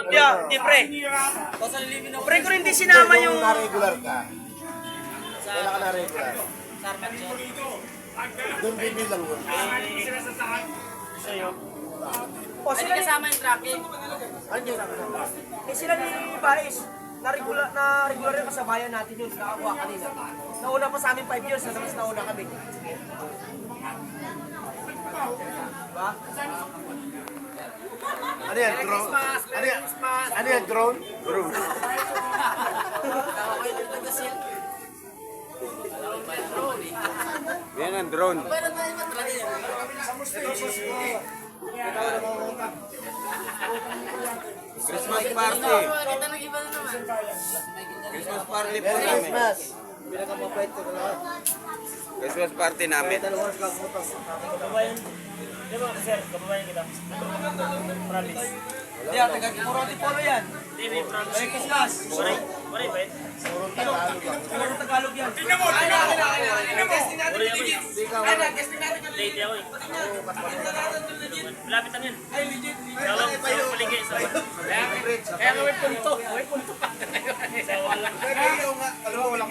Hindi pre. Pre ko rin di sinama yung... Na-regular ka. Wala ka na-regular. Doon bibilang yun. Sa'yo. O Hindi sila ni... kasama yung tracking. Sila ni Baez. Na-regular yung kasabayan natin yun. Nakakuha kanina. Nauna pa sa amin 5 years. Mas nauna kami. Diba? Ano yan? Drone? Ano yan? Drone? Drone. Yan ang drone. Christmas party. Kita ng iba na naman. Christmas party po namin. Christmas party namin. Di ba, sir? Kababayan kita. Promise. Hindi, taga-puro Antipolo yan. Hindi, promise. Ay, Kiskas. Maray ba yun? Puro Tagalog yan. Tingnan mo! Testing natin yung legit. Testing natin yung legit. Late ako eh. Malapit lang yun. Ay, legit. Tawag paligay sa... Kaya may punto. May punto pa. Sa walang...